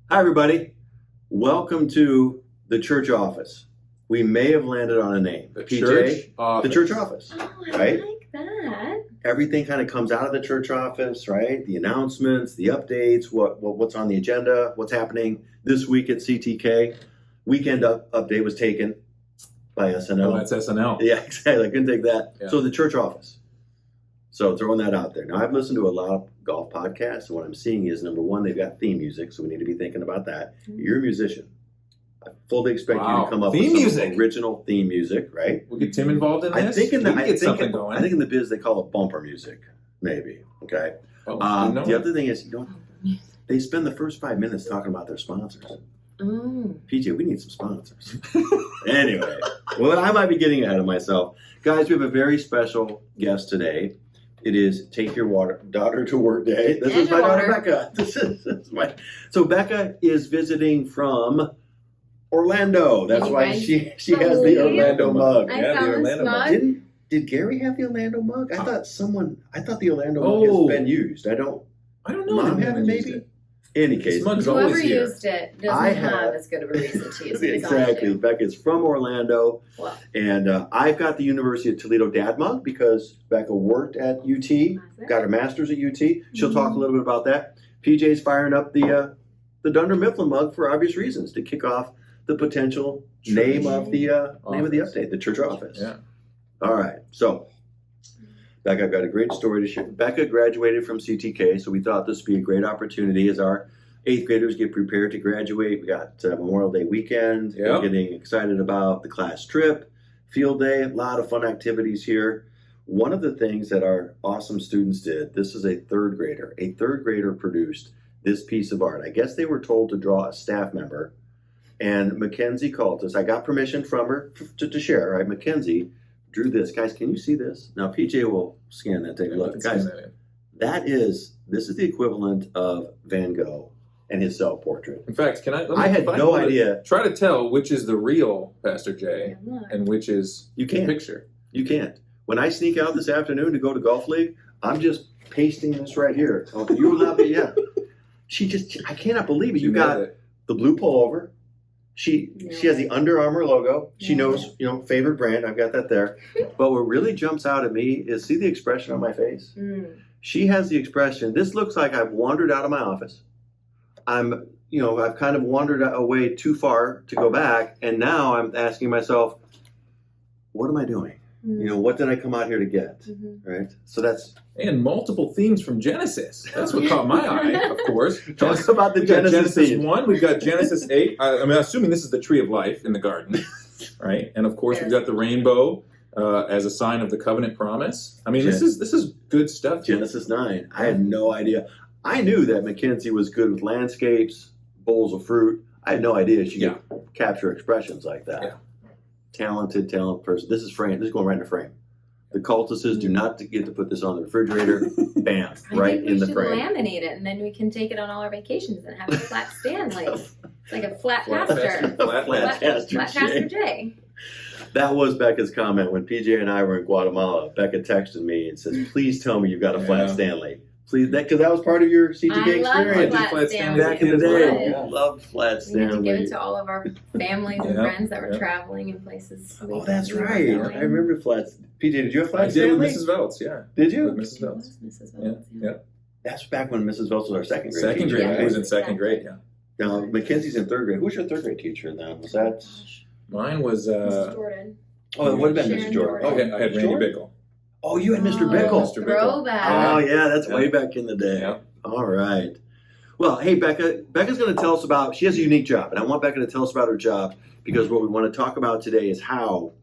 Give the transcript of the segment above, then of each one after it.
Hi, everybody. Welcome to the church office. We may have landed on a name. The PJ, church office. the church office. Oh, I Right? like that. Everything kind of comes out of the church office, right? The announcements, the updates, what's on the agenda, what's happening this week at CTK. Weekend update was taken by SNL. Oh, that's SNL. Yeah, exactly. I couldn't take that. Yeah. So the church office. So throwing that out there. Now, I've listened to a lot of golf podcasts, and what I'm seeing is, number one, they've got theme music, so we need to be thinking about that. You're a musician. I fully expect you Wow. to come up Theme with some music. original theme music, right? We'll get Tim involved in this. I think in the We can get something going. I think in the biz they call it bumper music, maybe. Okay. Oh, The other thing is, they spend the first 5 minutes talking about their sponsors. Oh. PJ, we need some sponsors. Anyway, well, I might be getting ahead of myself. Guys, we have a very special guest today. It is Take Your Daughter to Work Day. This is my daughter, Becca. This is my. So Becca is visiting from Orlando. That's why she has the Orlando mug. I Yeah, the found this Orlando mug. mug. Did Gary have the Orlando mug? I thought the Orlando mug Oh. has been used. I don't. I don't know. Mom if had it, anyone used maybe. it. In any case, This mug's Whoever always here. used it I doesn't have- have as good of a reason to use it. Exactly. Becca's from Orlando. Well, And I've got the University of Toledo dad mug because Becca worked at UT, got her master's at UT. She'll talk a little bit about that. PJ's firing up the Dunder Mifflin mug for obvious reasons to kick off the potential name of the Office. update, the church office. Yeah. All right. So, Becca, I've got a great story to share. Becca graduated from CTK, so we thought this would be a great opportunity as our 8th graders get prepared to graduate. We got Memorial Day weekend. Yep. We're getting excited about the class trip, field day, a lot of fun activities here. One of the things that our awesome students did, this is a third grader. A third grader produced this piece of art. I guess they were told to draw a staff member. And Mackenzie called us. I got permission from her to share, right? Mackenzie drew this. Guys, can you see this? Now, PJ will scan that, take a look. Let's Guys, scan that in. this is the equivalent of Van Gogh and his self-portrait. In fact, I had no idea. Try to tell which is the real Pastor J look. and which is You the can't. picture. You can't. When I sneak out this afternoon to go to Golf League, I'm just pasting this right here. Oh, you will not be, yeah. I cannot believe it. You got nailed it. the blue pullover. She has the Under Armour logo. She Yeah. knows, favorite brand. I've got that there. But what really jumps out at me is see the expression on my face. Mm. She has the expression. This looks like I've wandered out of my office. I've kind of wandered away too far to go back, and now I'm asking myself, what am I doing? What did I come out here to get? Mm-hmm. Right. So that's And multiple themes from Genesis. That's what caught my eye, of course. talk about the We've got Genesis theme. 1, we've got Genesis 8. I'm assuming this is the tree of life in the garden, right? And of course, we've got the rainbow as a sign of the covenant promise. I mean, this is good stuff. Genesis 9. I had no idea. I knew that Mackenzie was good with landscapes, bowls of fruit. I had no idea she could capture expressions like that. Yeah. Talented person. This is frame. This is going right in the frame. The cultists do not get to put this on the refrigerator. Bam, right I think in the we should frame. laminate it, and then we can take it on all our vacations and have a flat stand, it's like a flat Flat pastor. Flat Pastor Flat Pastor J. J. That was Becca's comment when PJ and I were in Guatemala. Becca texted me and says, "Please tell me you've got a flat Yeah. Stanley. Please, because that was part of your CTK I love experience flat Flat Stanley. back in the as day. well. Loved flat We need to give Stanley. it to all of our families and Yeah, friends that were yeah. traveling in places. Oh, that's we were right. going. I remember flat. PJ, did you have I flat did with Stanley? Mrs. Veltz, yeah. Did you? With Mrs. It Veltz. was Mrs. Yeah, Veltz, yeah. That's back when Mrs. Wells was our second grade Second teacher. grade. Yeah. I was in second grade, yeah. Now, Mackenzie's in third grade. Who was your third grade teacher then? Was that? Mine was, Mrs. Jordan. Oh, it would have been Sharon Mrs. Jordan. Jordan. I had Randy Jordan? Bickle. Oh, you had Mr. Oh, Bickle. Mr. Bickle. Throwback. Oh, yeah, that's Yeah. way back in the day. Yeah. All right. Well, hey, Becca. Becca's going to tell us about, she has a unique job, and I want Becca to tell us about her job because what we want to talk about today is how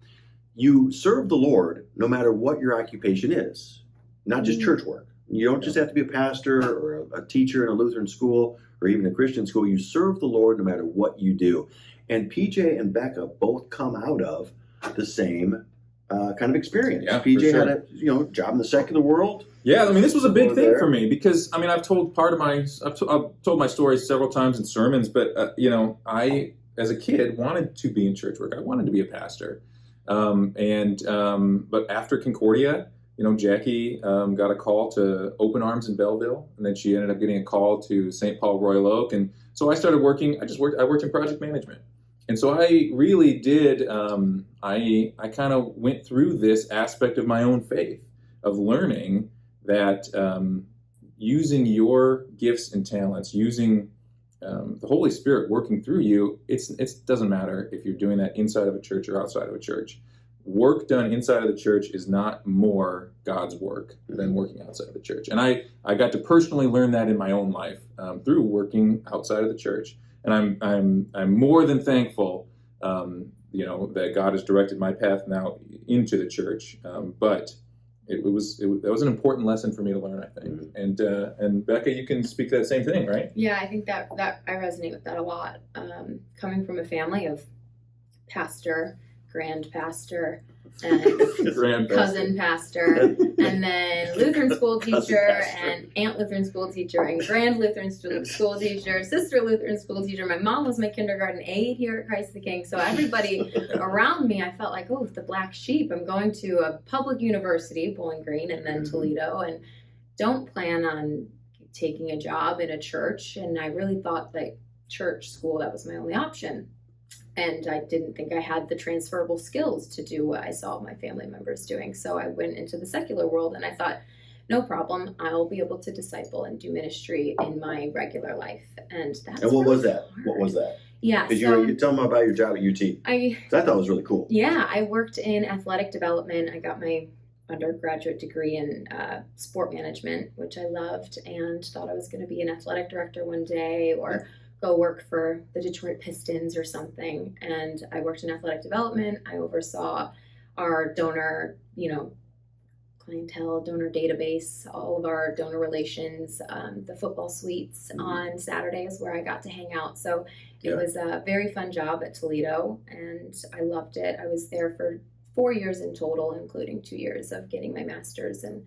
you serve the Lord no matter what your occupation is, not just church work. You don't just have to be a pastor or a teacher in a Lutheran school or even a Christian school. You serve the Lord no matter what you do. And PJ and Becca both come out of the same kind of experience. Yeah, for PJ sure. had a job in the secular world. Yeah, I mean, this was a big Over thing there. for me because I mean, I've told my stories several times in sermons, but I, as a kid, wanted to be in church work. I wanted to be a pastor, but after Concordia, Jackie got a call to Open Arms in Belleville, and then she ended up getting a call to St. Paul Royal Oak, and So I started working. I worked in project management, and so I really did. I kind of went through this aspect of my own faith of learning that using your gifts and talents, using the Holy Spirit working through you, it doesn't matter if you're doing that inside of a church or outside of a church. Work done inside of the church is not more God's work than working outside of the church. And I got to personally learn that in my own life through working outside of the church. And I'm more than thankful, that God has directed my path now into the church. But that was an important lesson for me to learn, I think. And Becca, you can speak to that same thing, right? Yeah, I think that I resonate with that a lot. Coming from a family of pastor, grand pastor, and cousin pastor, and then Lutheran school teacher, and aunt Lutheran school teacher, and grand Lutheran school teacher, sister Lutheran school teacher. My mom was my kindergarten aide here at Christ the King. So everybody around me, I felt like, oh, the black sheep. I'm going to a public university, Bowling Green, and then Toledo, and don't plan on taking a job in a church. And I really thought that church school, that was my only option. And I didn't think I had the transferable skills to do what I saw my family members doing. So I went into the secular world, and I thought, no problem, I'll be able to disciple and do ministry in my regular life. And that's And what really was that? hard. What was that? Yeah. Because So you tell them about your job at UT. 'Cause I thought it was really cool. yeah, I worked in athletic development. I got my undergraduate degree in sport management, which I loved, and thought I was going to be an athletic director one day, or go work for the Detroit Pistons or something. And I worked in athletic development. I oversaw our donor, clientele, donor database, all of our donor relations, the football suites on Saturdays where I got to hang out. So it was a very fun job at Toledo, and I loved it. I was there for 4 years in total, including 2 years of getting my master's and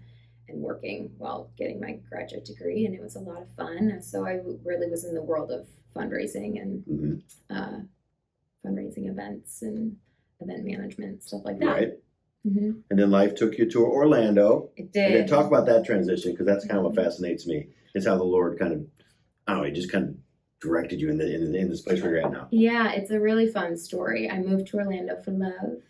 working while getting my graduate degree, and it was a lot of fun. So I really was in the world of fundraising and fundraising events and event management, stuff like that. Right. Mm-hmm. And then life took you to Orlando. It And then did. talk about that transition, because that's kind of what fascinates me. It's how the Lord kind of, I don't know, he just kind of directed you in this place where you're at now. Yeah, it's a really fun story. I moved to Orlando for love.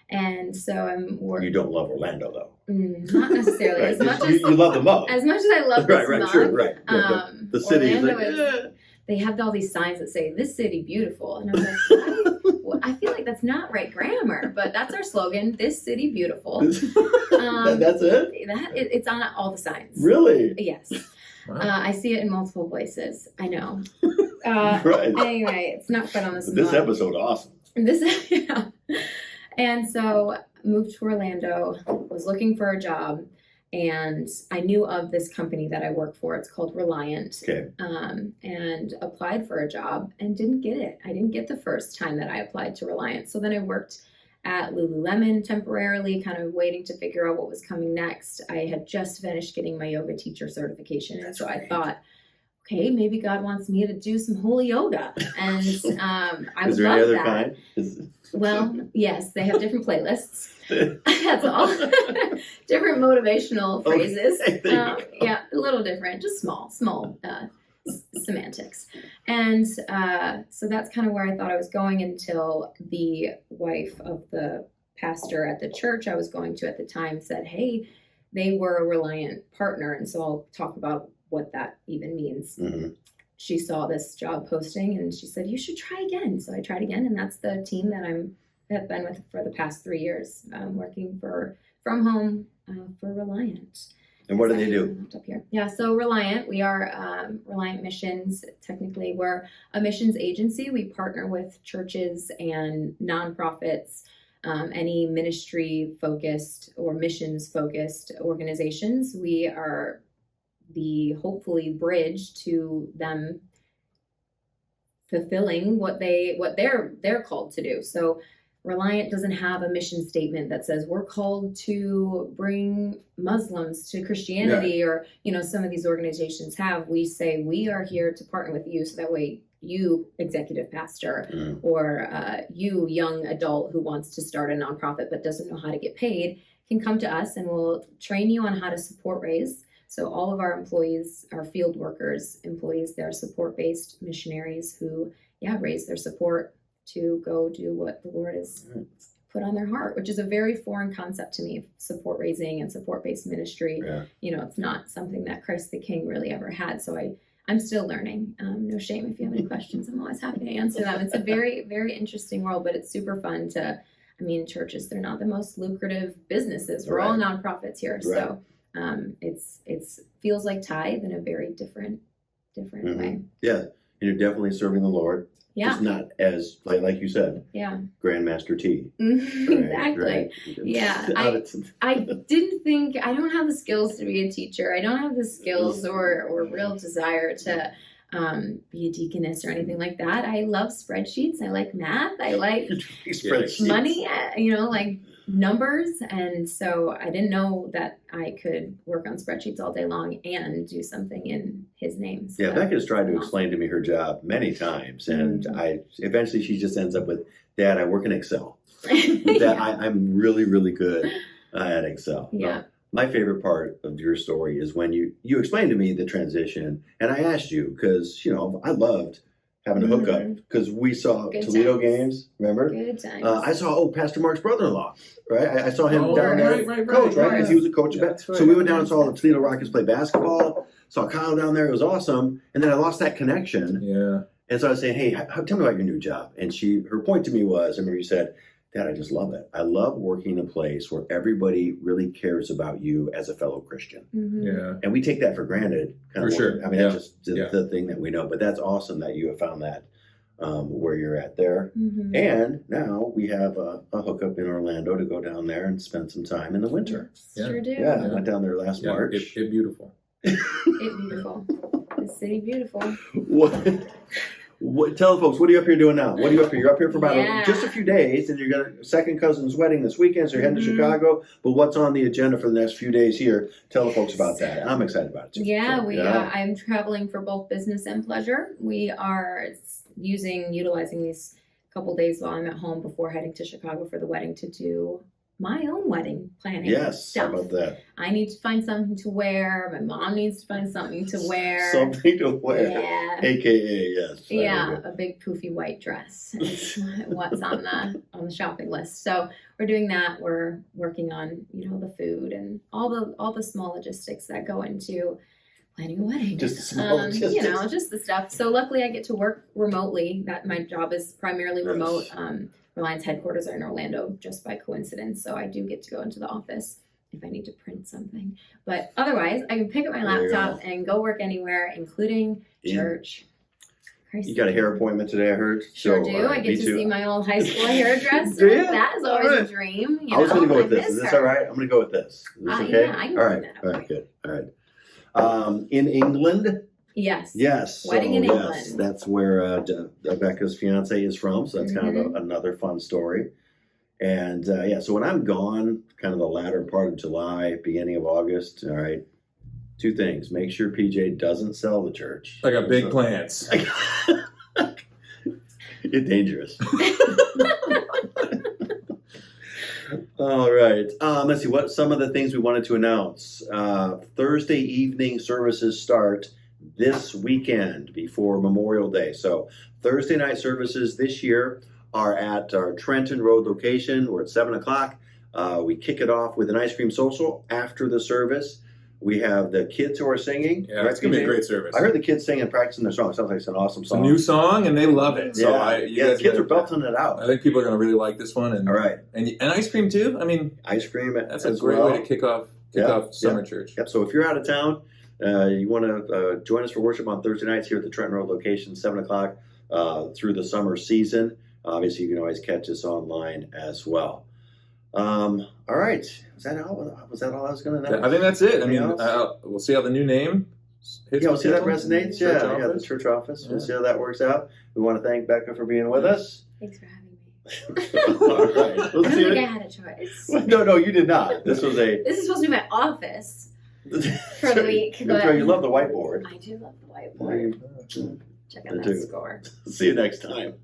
And so I'm You don't love Orlando, though. not necessarily Right. as much you love the mug. as I love this right, mug. sure, right. The city is Orlando like, they have all these signs that say "This city beautiful," and I'm like, well, I feel like that's not right grammar, but that's our slogan: "This city beautiful." That's it? It's on all the signs. Really? Yes. Wow. I see it in multiple places. I know. Right. Anyway, it's not quite on this. This mug. episode, awesome. Yeah. And so moved to Orlando, was looking for a job, and I knew of this company that I work for. It's called Reliant. Okay. And applied for a job and didn't get it. I didn't get the first time that I applied to Reliant. So then I worked at Lululemon temporarily, kind of waiting to figure out what was coming next. I had just finished getting my yoga teacher certification. And so I thought, okay, maybe God wants me to do some holy yoga. And I Is would there any love other that. kind? Well, yes, they have different playlists. That's all. Different motivational phrases. Okay, there you go. Yeah, a little different, just small semantics. And so that's kind of where I thought I was going until the wife of the pastor at the church I was going to at the time said, hey, they were a Reliant partner. And so I'll talk about what that even means. Mhm. She saw this job posting and she said, you should try again. So I tried again, and that's the team that have been with for the past 3 years, working from home for Reliant. And what do they do? Up here. Yeah, so Reliant, we are Reliant Missions. Technically, we're a missions agency. We partner with churches and nonprofits, any ministry focused or missions focused organizations. We are the hopefully bridge to them fulfilling what they're called to do. So Reliant doesn't have a mission statement that says we're called to bring Muslims to Christianity, or some of these organizations have. We say we are here to partner with you, so that way you, executive pastor, or you, young adult who wants to start a nonprofit but doesn't know how to get paid, can come to us and we'll train you on how to support raise, So all of our employees are field workers, employees. They're support-based missionaries who, raise their support to go do what the Lord has put on their heart, which is a very foreign concept to me, support raising and support-based ministry. Yeah. It's not something that Christ the King really ever had. So I'm still learning. No shame if you have any questions. I'm always happy to answer them. It's a very, very interesting world, but it's super fun churches, they're not the most lucrative businesses. We're all nonprofits here. Right. So it's feels like tithe in a very different way. Yeah, and you're definitely serving the Lord. Yeah. Just not as, like you said, Grandmaster T. Exactly. Right. Yeah. I didn't think, I don't have the skills to be a teacher. I don't have the skills or real desire to be a deaconess or anything like that. I love spreadsheets. I like math. I like money, like numbers. And so I didn't know that I could work on spreadsheets all day long and do something in his name. So yeah, Becca's tried to explain to me her job many times, and eventually she just ends up with, Dad, I work in Excel. I'm really, really good at Excel. Yeah. Well, my favorite part of your story is when you explained to me the transition, and I asked you because, I loved having a hookup because we saw Good Toledo times. games, remember? Good times. I saw, Pastor Mark's brother-in-law, right? I saw him down there, right, coach, right? right. Because he was a coach. Yeah, that's right. So we went down and saw the Toledo Rockets play basketball, saw Kyle down there, it was awesome. And then I lost that connection. Yeah. And so I was saying, hey, tell me about your new job. And her point to me was, I remember you said, Dad, I just love it. I love working in a place where everybody really cares about you as a fellow Christian. Yeah. And we take that for granted. For sure. I mean, that's just the thing that we know. But that's awesome that you have found that where you're at there. And now we have a hookup in Orlando to go down there and spend some time in the winter. Sure do. Yeah, I went down there last March. It beautiful. It beautiful. The city beautiful. What? Tell the folks, what are you up here doing now? What are you up here? You're up here for about just a few days, and you're going to second cousin's wedding this weekend, so you're heading to Chicago. But what's on the agenda for the next few days here? Tell the folks about that. I'm excited about it too. Yeah, So, I'm traveling for both business and pleasure. We are utilizing these couple days while I'm at home before heading to Chicago for the wedding to do my own wedding planning. Yes, how stuff. about that? I need to find something to wear. My mom needs to find something to wear. Something to wear. Yeah. AKA, yes. Yeah, a big poofy white dress is what's on the shopping list. So we're doing that. We're working on, the food and all the small logistics that go into planning a wedding. Just the small logistics. Just the stuff. So luckily I get to work remotely. That my job is primarily remote. Reliance headquarters are in Orlando just by coincidence. So I do get to go into the office if I need to print something. But otherwise, I can pick up my laptop and go work anywhere, including church. You got a hair appointment today, I heard. Sure so, do. I get to see my old high school hairdresser. Do you? That is always a dream. I was going to go with this. Is this all right? I'm going to go with this. Is this okay? Yeah, I can all right. that. All right, good. All right. In England? Yes. Yes. Wedding in England. Yes, that's where Becca's fiance is from. So that's kind of another fun story. And so when I'm gone, kind of the latter part of July, beginning of August, all right, two things. Make sure PJ doesn't sell the church. I got big plans. You're dangerous. All right. Let's see what some of the things we wanted to announce. Thursday evening services start this weekend before Memorial Day. So Thursday night services this year are at our Trenton Road location. We're at 7:00. We kick it off with an ice cream social after the service. We have the kids who are singing. Yeah, it's going to be a great service. I heard the kids singing and practicing their song. Sounds like it's an awesome song. It's a new song, and they love it. So the kids are belting it out. I think people are going to really like this one. And, all right. And ice cream, too. I mean, ice cream. That's a great way to kick off summer church. Yep. So if you're out of town, you want to join us for worship on Thursday nights here at the Trenton Road location, 7:00 through the summer season. Obviously, you can always catch us online as well. All right. Was that all I was going to know? I think that's it. I mean, we'll see how the new name hits. We'll see how that resonates. The church office. Yeah. We'll see how that works out. We want to thank Becca for being with us. Thanks for having me. All right. I don't think I had a choice. No, you did not. This is supposed to be my office for the week. But you love the whiteboard. I do love the whiteboard. Check out that score. See you next time.